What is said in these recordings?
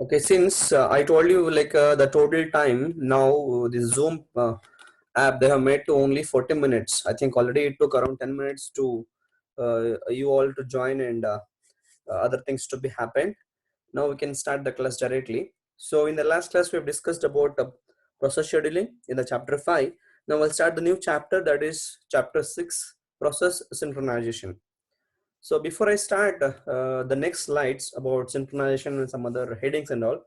Okay, since I told you like the total time now, the Zoom app they have made to only 40 minutes. I think already it took around 10 minutes to you all to join and other things to be happened. Now we can start the class directly. So in the last class we have discussed about process scheduling in the chapter 5. Now we'll start the new chapter, that is chapter 6, process synchronization. So before I start the next slides about synchronization and some other headings and all,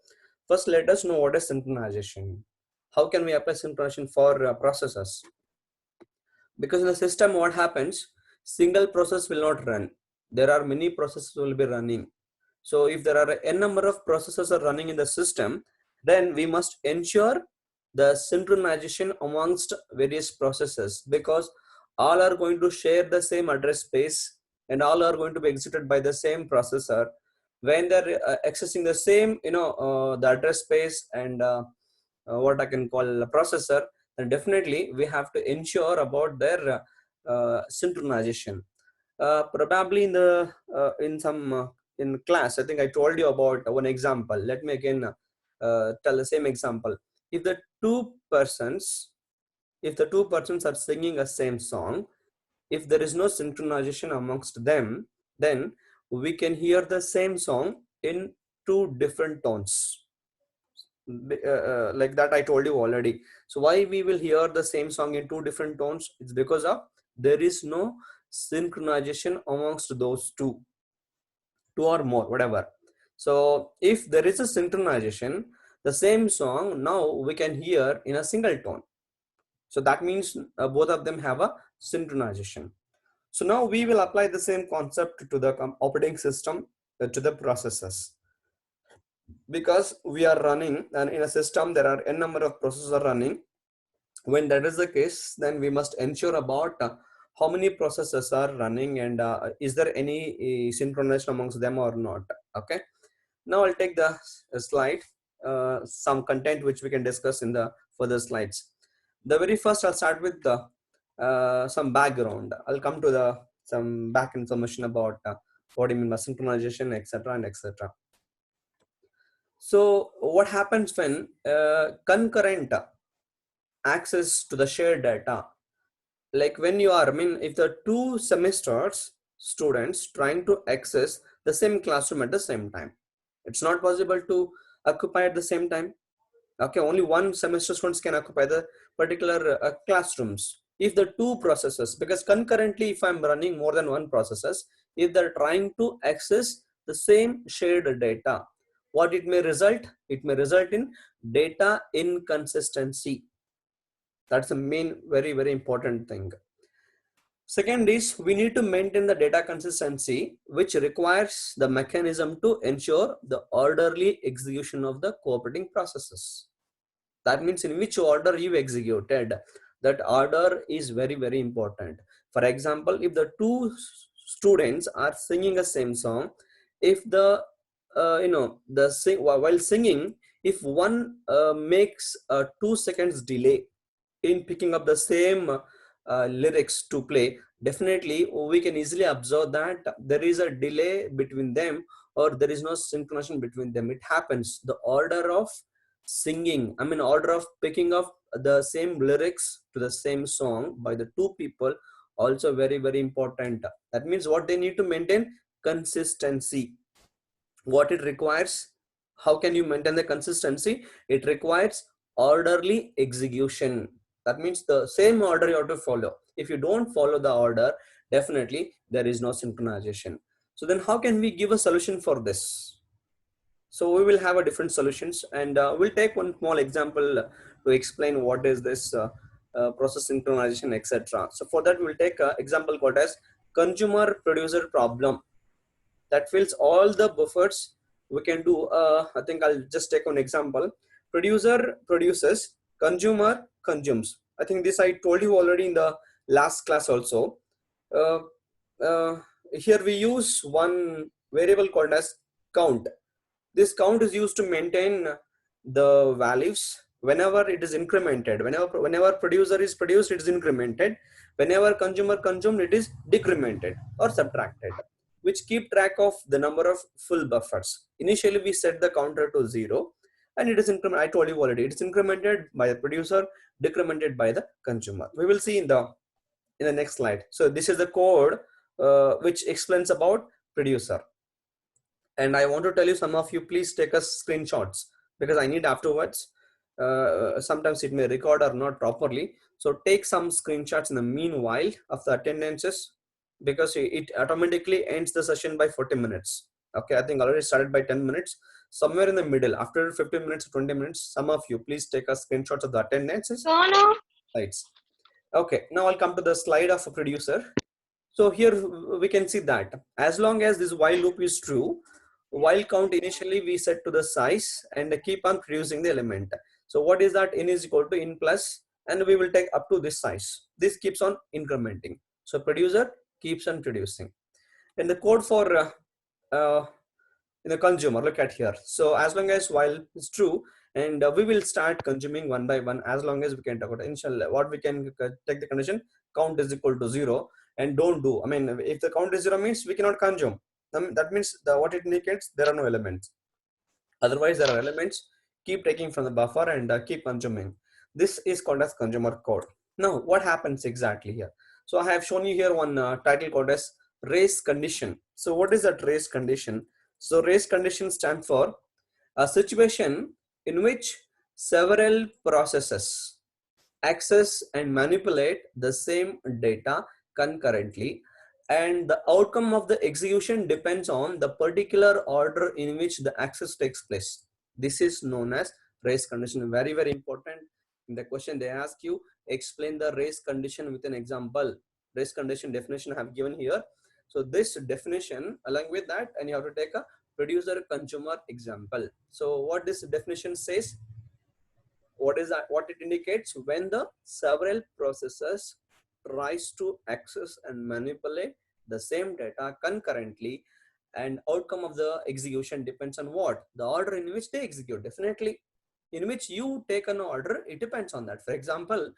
first let us know what is synchronization. How can we apply synchronization for processes? Because in the system what happens, single process will not run. There are many processes will be running. So if there are n number of processes are running in the system, then we must ensure the synchronization amongst various processes, because all are going to share the same address space and all are going to be executed by the same processor. When they're accessing the same, the address space and what I can call a processor, then definitely we have to ensure about their synchronization. Probably in the in some in class, I think I told you about one example. Let me again tell the same example. If the two persons, if the two persons are singing a same song, if there is no synchronization amongst them, then we can hear the same song in two different tones. Like that I told you already. So why we will hear the same song in two different tones? It's because of there is no synchronization amongst those two or more, whatever. So if there is a synchronization, the same song now we can hear in a single tone. So that means both of them have a synchronization. So now we will apply the same concept to the operating system, to the processes. Because we are running and in a system there are n number of processes are running. When that is the case, then we must ensure about how many processes are running and is there any synchronization amongst them or not. Okay, now I'll take the slide, some content which we can discuss in the further slides. The very first I'll start with the some background. I'll come to the some back information about what do you mean by synchronization, etc and etc. So what happens when concurrent access to the shared data, like when you are, I mean, if the two semesters students trying to access the same classroom at the same time, it's not possible to occupy at the same time. Okay, only one semester students can occupy the particular classrooms. If the two processes, because concurrently if I'm running more than one processes, if they're trying to access the same shared data, what it may result, it may result in data inconsistency. That's the main very important thing. Second is we need to maintain the data consistency, which requires the mechanism to ensure the orderly execution of the cooperating processes. That means in which order you executed, that order is very important. For example, if the two students are singing a same song, if the while singing, if one makes a 2 seconds delay in picking up the same lyrics to play, definitely we can easily observe that there is a delay between them or there is no synchronization between them. It happens, the order of singing, I mean order of picking up the same lyrics to the same song by the two people, also very important. That means what they need to maintain consistency. What it requires, how can you maintain the consistency? It requires orderly execution. That means the same order you have to follow. If you don't follow the order, definitely there is no synchronization. So then how can we give a solution for this? So we will have a different solutions, and we'll take one small example to explain what is this process synchronization, etc. So for that we'll take an example called as consumer producer problem that fills all the buffers. We can do I think I'll just take an example. Producer produces, consumer consumes. I think this I told you already in the last class also. uh, uh, Here we use one variable called as count. This count is used to maintain the values whenever it is incremented. Whenever producer is produced, it is incremented. Whenever consumer consumed, it is decremented or subtracted. which keep track of the number of full buffers. Initially, we set the counter to 0, and it is incremented. I told you already, it's incremented by the producer, decremented by the consumer. We will see in the next slide. So this is the code which explains about producer. And I want to tell you, some of you, please take us screenshots because I need afterwards. Sometimes it may record or not properly. So take some screenshots in the meanwhile of the attendances, because it automatically ends the session by 40 minutes. Okay, I think already started by 10 minutes. Somewhere in the middle, after 15 minutes, 20 minutes, some of you, please take us screenshots of the attendances. Slides. Okay, now I'll come to the slide of a producer. So here we can see that as long as this while loop is true, while count initially we set to the size and keep on producing the element. So what is that? In is equal to in plus, and we will take up to this size. This keeps on incrementing. So producer keeps on producing. And the code for in the consumer, look at here. So as long as while is true, and we will start consuming one by one as long as we can talk about initial. What we can take the condition, count is equal to 0, and don't do. I mean, if the count is 0 means we cannot consume. That means what it indicates, there are no elements. Otherwise, there are elements. Keep taking from the buffer and keep consuming. This is called as consumer code. Now, what happens exactly here? So I have shown you here one title called as race condition. So what is that race condition? So race condition stands for a situation in which several processes access and manipulate the same data concurrently, and the outcome of the execution depends on the particular order in which the access takes place. This is known as race condition. Very, very important. In the question they ask you, explain the race condition with an example. Race condition definition I have given here. So this definition, along with that, and you have to take a producer consumer example. So what this definition says, what is that? What it indicates, when the several processes tries to access and manipulate the same data concurrently, and outcome of the execution depends on what? The order in which they execute. Definitely, in which you take an order, it depends on that. For example,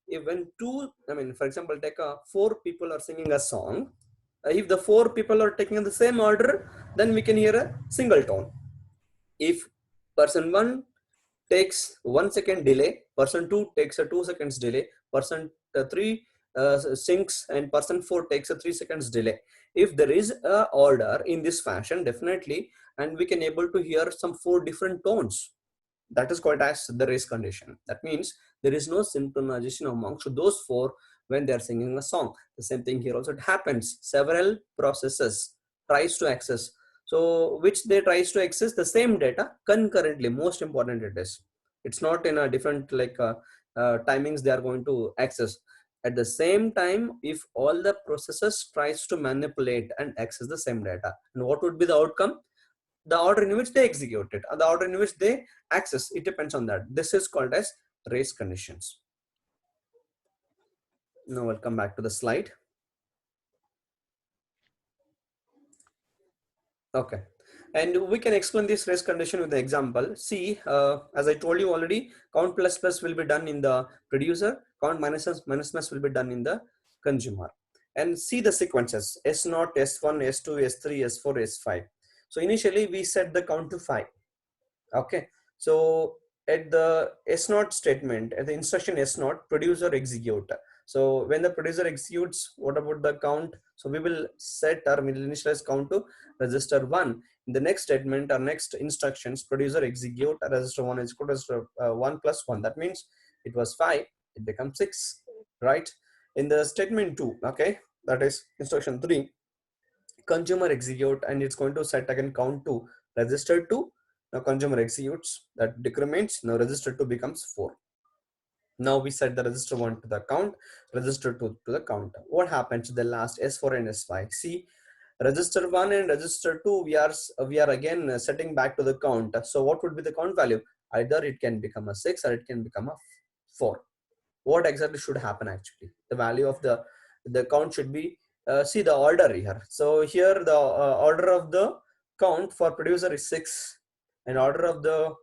if when for example, take four people are singing a song. If the four people are taking the same order, then we can hear a single tone. If person 1 takes 1 second delay, person 2 takes a 2 seconds delay, person 3 syncs, and person 4 takes a 3 seconds delay. If there is a order in this fashion, definitely, and we can able to hear some 4 different tones. That is called as the race condition. That means there is no synchronization amongst those 4 when they are singing a song. The same thing here also it happens. Several processes tries to access. So which they tries to access the same data concurrently. Most important it is. It's not in a different timings they are going to access. At the same time, if all the processes tries to manipulate and access the same data, and what would be the outcome? The order in which they execute it, or the order in which they access, it depends on that. This is called as race conditions. Now I'll come back to the slide. Okay, and we can explain this race condition with an example. See, as I told you already, count plus plus will be done in the producer, count minus minus will be done in the consumer. And see the sequences: S0, S1, S2, S3, S4, S5. So initially we set the count to 5. Okay, so at the S0 statement, at the instruction S0, producer execute. So when the producer executes, what about the count? So we will set or we will initialize count to register 1. In the next statement or next instructions, producer execute register 1 is equal to register 1 plus 1. That means it was 5, it becomes 6, right? In the statement 2, okay, that is instruction 3, consumer execute, and it's going to set again count to register 2. Now consumer executes, that decrements. Now register 2 becomes 4. Now we set the register 1 to the count, register 2 to the count. What happens to the last S4 and S5? See, register 1 and register 2, we are again setting back to the count. So what would be the count value? Either it can become a 6 or it can become a 4. What exactly should happen actually? The value of the count should be, see the order here. So here the order of the count for producer is 6, and order of the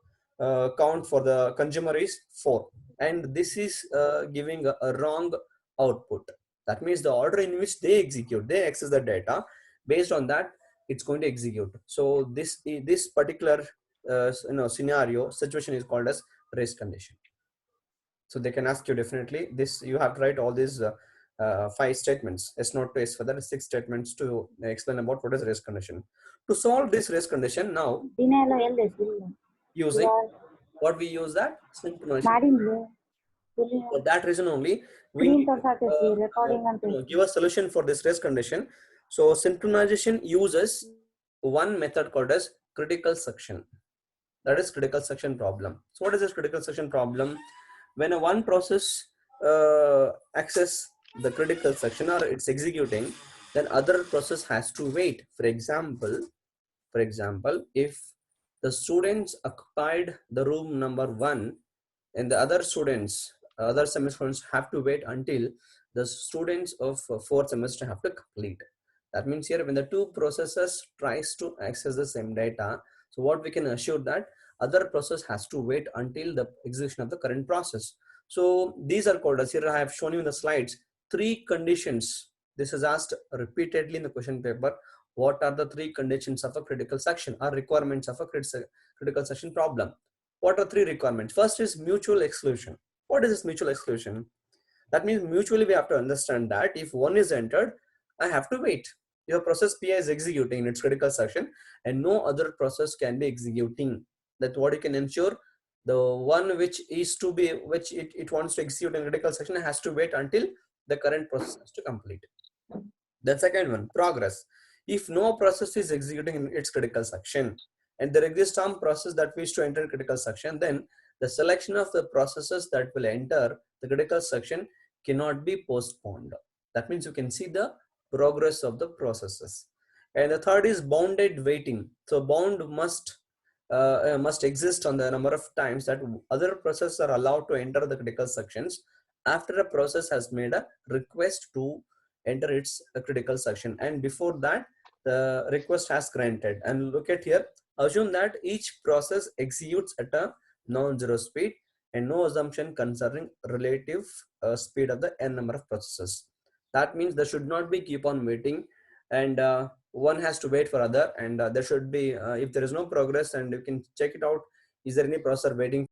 count for the consumer is 4, and this is giving a wrong output. That means the order in which they execute, they access the data, based on that it's going to execute. So this particular scenario situation is called as race condition. So they can ask you definitely this. You have to write all these 5 statements, S not to S further 6 statements to explain about what is race condition. To solve this race condition now, using what we use that synchronization. For that reason only, we need to give a solution for this race condition. So synchronization uses one method called as critical section. That is critical section problem. So what is this critical section problem? When a one process access the critical section or it's executing, then other process has to wait. For example, if the students occupied the room number 1 and the other students, other semester students have to wait until the students of 4th semester have to complete. That means here when the two processes tries to access the same data, so what we can assure that other process has to wait until the execution of the current process. So these are called as, here I have shown you in the slides, 3 conditions. This is asked repeatedly in the question paper. What are the 3 conditions of a critical section or requirements of a critical section problem? What are 3 requirements? First is mutual exclusion. What is this mutual exclusion? That means mutually we have to understand that if one is entered, I have to wait. Your process PI is executing in its critical section and no other process can be executing. That what you can ensure, the one which is to be, which it wants to execute in critical section has to wait until the current process has to complete. The second one, progress. If no process is executing in its critical section and there exists some process that wish to enter critical section, then the selection of the processes that will enter the critical section cannot be postponed. That means you can see the progress of the processes. And the third is bounded waiting. So bound must exist on the number of times that other processes are allowed to enter the critical sections after a process has made a request to enter its critical section, and before that the request has granted. And look at here, assume that each process executes at a non-zero speed and no assumption concerning relative speed of the n number of processes. That means there should not be keep on waiting, and one has to wait for other, and there should be if there is no progress, and you can check it out, is there any processor waiting